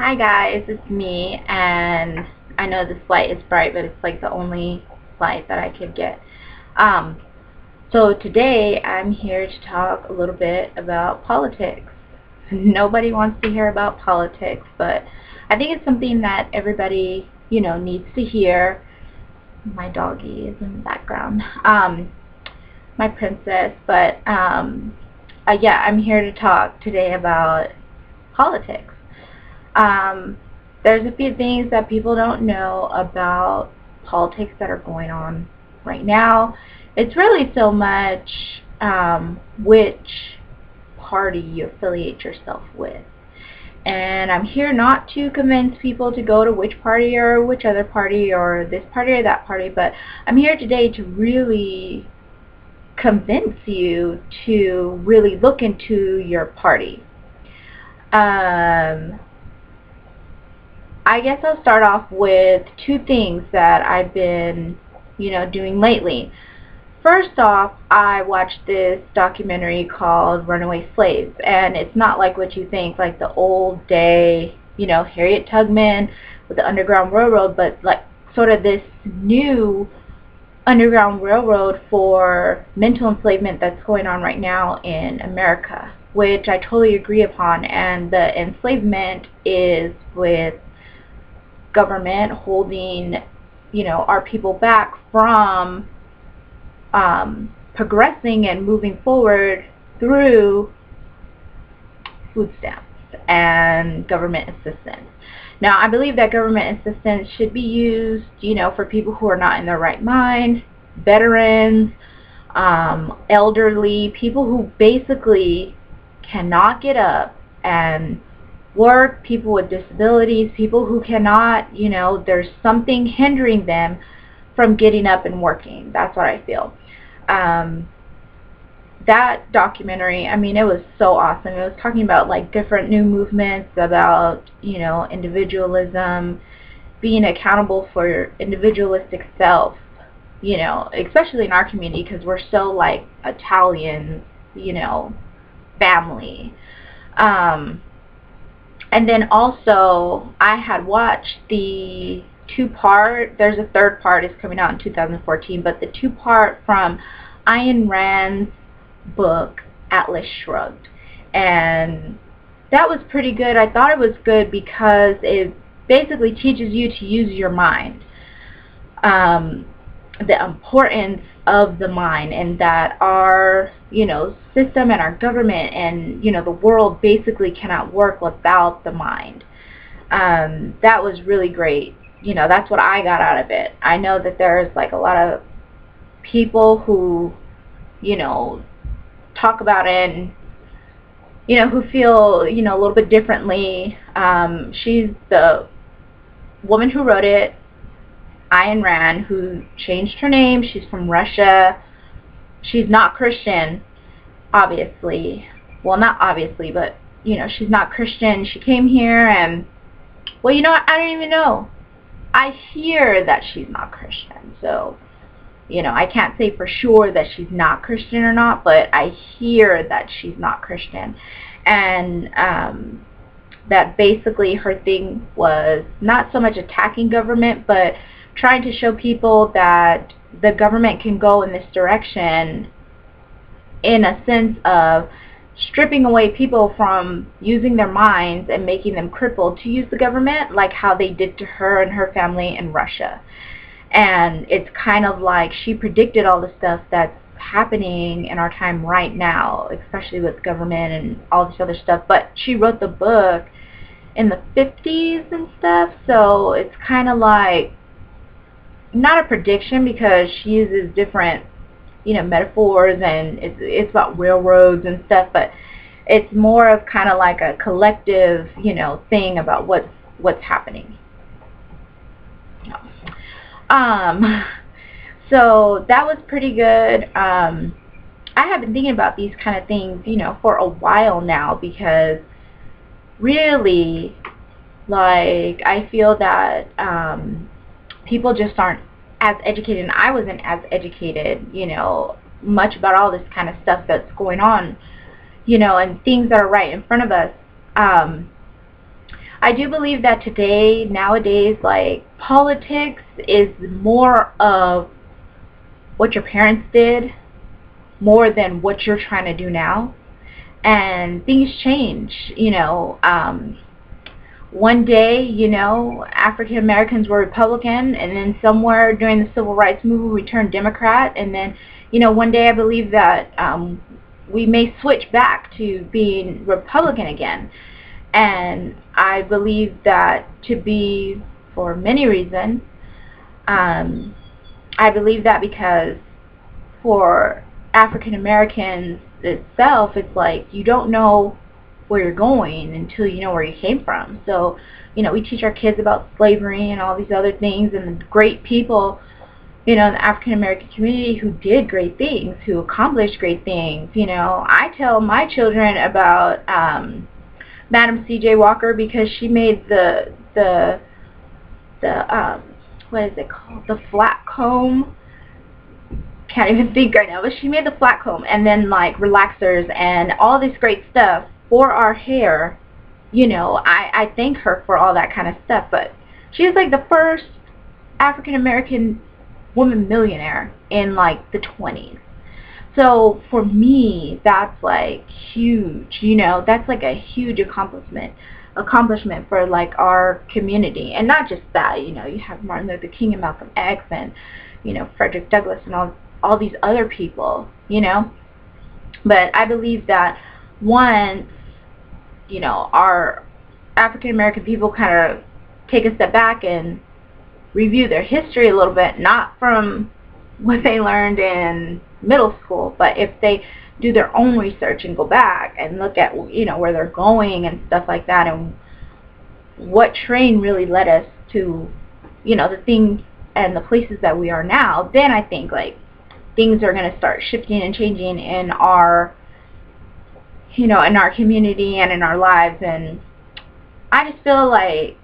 Hi guys, it's me, and I know this light is bright, but it's like the only light that I could get. Um, so today I'm here to talk a little bit about politics. Nobody wants to hear about politics, but I think it's something that everybody, needs to hear. My doggy is in the background. My princess, but yeah, I'm here to talk today about politics. Um, there's a few things that people don't know about politics that are going on right now. It's really so much which party you affiliate yourself with. And I'm here not to convince people to go to which party or which other party or this party or that party, but I'm here today to really convince you to really look into your party. I guess I'll start off with two things that I've been, doing lately. First off, I watched this documentary called Runaway Slaves, and it's not like what you think, like the old day, Harriet Tubman with the Underground Railroad, but like sort of this new Underground Railroad for mental enslavement that's going on right now in America, which I totally agree upon. And the enslavement is with government holding, our people back from progressing and moving forward through food stamps and government assistance. Now, I believe that government assistance should be used, for people who are not in their right mind, veterans, elderly, people who basically cannot get up and work, people with disabilities, people who cannot, there's something hindering them from getting up and working. That's what I feel. That documentary, it was so awesome. It was talking about like different new movements about, individualism, being accountable for your individualistic self, especially in our community because we're so like Italian, family. And then also, I had watched the two-part, there's a third part, is coming out in 2014, but the two-part from Ayn Rand's book, Atlas Shrugged. And that was pretty good. I thought it was good because it basically teaches you to use your mind. The importance of the mind, and that our system and our government and the world basically cannot work without the mind. That was really great. That's what I got out of it. I know that there's like a lot of people who talk about it and who feel a little bit differently. She's the woman who wrote it, Ayn Rand, who changed her name. She's from Russia. She's not Christian, obviously. Well, not obviously, but, she's not Christian. She came here and, well, I don't even know. I hear that she's not Christian, so, I can't say for sure that she's not Christian or not, but I hear that she's not Christian. And, that basically her thing was not so much attacking government, but trying to show people that the government can go in this direction in a sense of stripping away people from using their minds and making them crippled to use the government, like how they did to her and her family in Russia. And it's kind of like she predicted all the stuff that's happening in our time right now, especially with government and all this other stuff. But she wrote the book in the 50s and stuff, so it's kind of like not a prediction because she uses different metaphors, and it's about railroads and stuff, but it's more of kind of like a collective thing about what's happening. So that was pretty good. I have been thinking about these kind of things for a while now, because really, like, I feel that people just aren't as educated, and I wasn't as educated, much about all this kind of stuff that's going on, and things that are right in front of us. I do believe that today, nowadays, like, politics is more of what your parents did more than what you're trying to do now. And things change, one day, African Americans were Republican, and then somewhere during the Civil Rights Movement we turned Democrat, and then, one day I believe that we may switch back to being Republican again. And I believe that to be, for many reasons, I believe that because for African Americans itself, it's like you don't know where you're going until you know where you came from. So, we teach our kids about slavery and all these other things, and the great people, in the African American community who did great things, who accomplished great things. I tell my children about Madam C.J. Walker, because she made the what is it called? The flat comb. Can't even think right now, but she made the flat comb, and then like relaxers and all this great stuff for our hair. I thank her for all that kind of stuff, but she was like the first African American woman millionaire in like the 20s. So for me, that's like huge. That's like a huge accomplishment for like our community. And not just that, you have Martin Luther King and Malcolm X and Frederick Douglass and all these other people. But I believe that once our African American people kind of take a step back and review their history a little bit, not from what they learned in middle school, but if they do their own research and go back and look at where they're going and stuff like that, and what train really led us to the things and the places that we are now, then I think like things are going to start shifting and changing in our in our community and in our lives. And I just feel like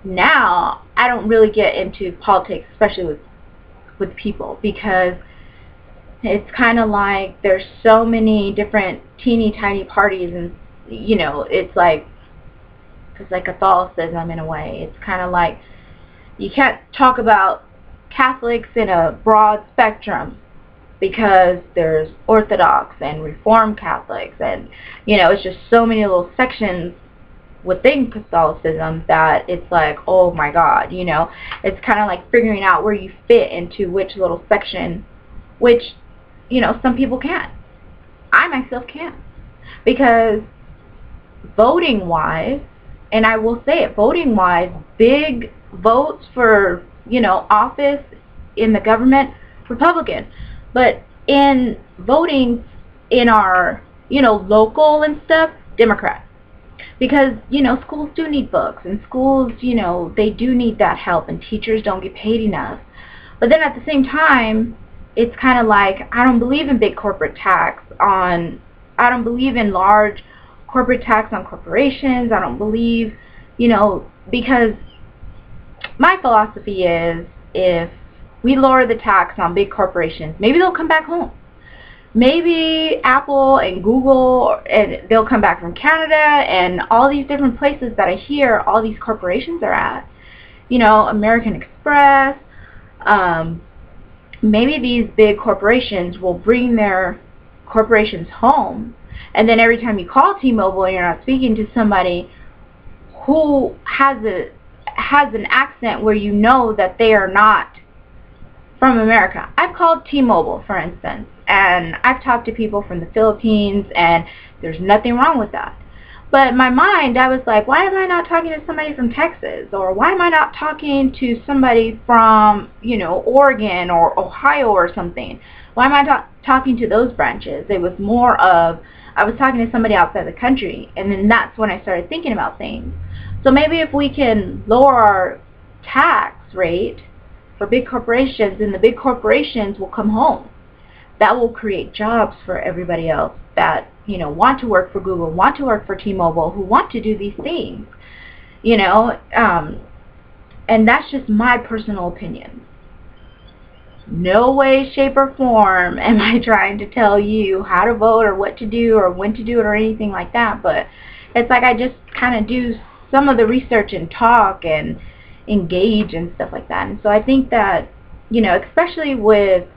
now I don't really get into politics, especially with people, because it's kind of like there's so many different teeny tiny parties, and it's like Catholicism in a way. It's kind of like you can't talk about Catholics in a broad spectrum, because there's Orthodox and Reformed Catholics, and it's just so many little sections within Catholicism that it's like, oh my God, it's kind of like figuring out where you fit into which little section, which some people can't. I myself can't, because voting wise, and I will say it, voting wise, big votes for office in the government, Republican. But in voting in our, local and stuff, Democrat. Because, schools do need books, and schools, they do need that help, and teachers don't get paid enough. But then at the same time, it's kind of like, I don't believe in big corporate tax I don't believe in large corporate tax on corporations. I don't believe, because my philosophy is, if we lower the tax on big corporations, maybe they'll come back home. Maybe Apple and Google, and they'll come back from Canada and all these different places that I hear all these corporations are at. American Express. Maybe these big corporations will bring their corporations home, and then every time you call T-Mobile, you're not speaking to somebody who has an accent where that they are not from America. I've called T-Mobile, for instance, and I've talked to people from the Philippines, and there's nothing wrong with that. But in my mind, I was like, why am I not talking to somebody from Texas? Or why am I not talking to somebody from, Oregon or Ohio or something? Why am I talking to those branches? It was more of, I was talking to somebody outside the country, and then that's when I started thinking about things. So maybe if we can lower our tax rate for big corporations, and the big corporations will come home. That will create jobs for everybody else that, want to work for Google, want to work for T-Mobile, who want to do these things, and that's just my personal opinion. No way, shape, or form am I trying to tell you how to vote or what to do or when to do it or anything like that, but it's like I just kind of do some of the research and talk and engage and stuff like that. And so I think that, especially with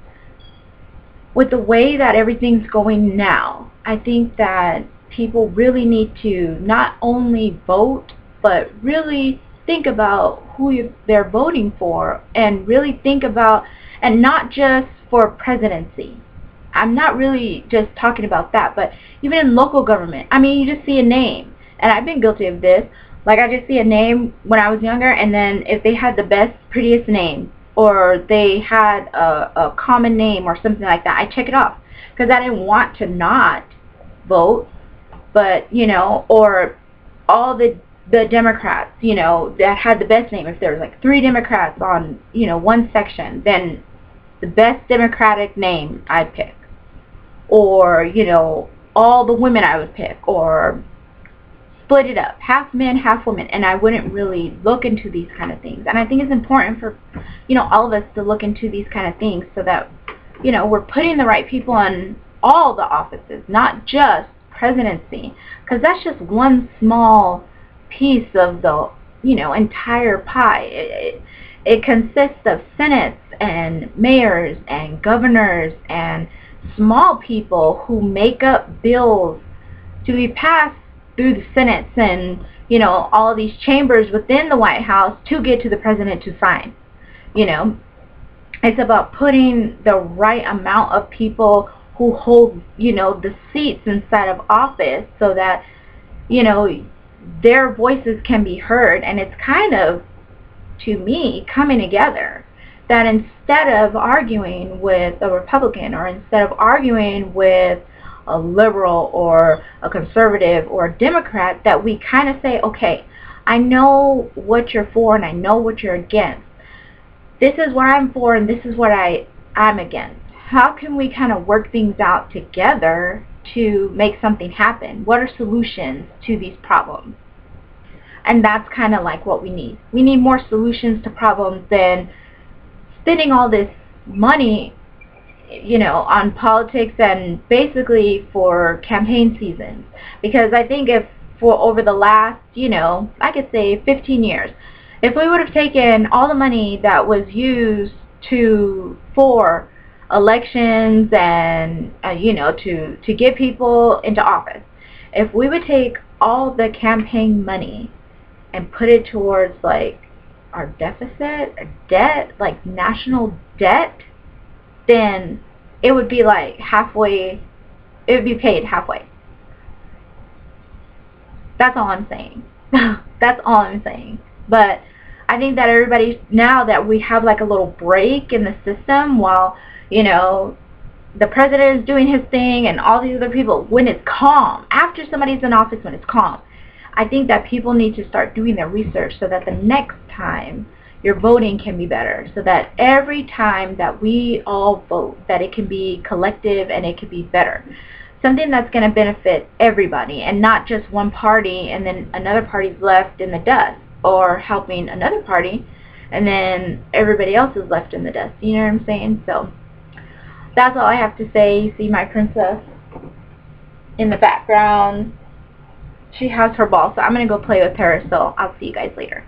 the way that everything's going now, I think that people really need to not only vote, but really think about who they're voting for, and really think about, and not just for presidency. I'm not really just talking about that, but even in local government. I mean, you just see a name, and I've been guilty of this. Like, I just see a name when I was younger, and then if they had the best, prettiest name, or they had a common name or something like that, I check it off, because I didn't want to not vote. But, or all the Democrats, that had the best name. If there was like 3 Democrats on, one section, then the best Democratic name I'd pick. Or, all the women I would pick, or split it up, half men, half women, and I wouldn't really look into these kind of things. And I think it's important for, all of us to look into these kind of things, so that, we're putting the right people in all the offices, not just presidency, because that's just one small piece of the, entire pie. It consists of senates and mayors and governors and small people who make up bills to be passed through the senates and, all of these chambers within the White House to get to the president to sign. It's about putting the right amount of people who hold, the seats inside of office, so that, their voices can be heard. And it's kind of, to me, coming together. That instead of arguing with a Republican, or instead of arguing with a liberal or a conservative or a Democrat, that we kind of say, okay, I know what you're for and I know what you're against. This is what I'm for and this is what I'm against. How can we kind of work things out together to make something happen? What are solutions to these problems? And that's kind of like what we need. We need more solutions to problems than spending all this money, on politics and basically for campaign seasons. Because I think if for over the last, I could say 15 years, if we would have taken all the money that was used for elections and, to get people into office, if we would take all the campaign money and put it towards, like, our deficit, debt, like national debt, then it would be like halfway, it would be paid halfway. That's all I'm saying. That's all I'm saying. But I think that everybody, now that we have like a little break in the system while, the president is doing his thing and all these other people, when it's calm, after somebody's in office, when it's calm, I think that people need to start doing their research, so that the next time your voting can be better, so that every time that we all vote, that it can be collective and it can be better. Something that's going to benefit everybody, and not just one party and then another party's left in the dust, or helping another party and then everybody else is left in the dust. You know what I'm saying? So that's all I have to say. You see my princess in the background. She has her ball, so I'm going to go play with her, so I'll see you guys later.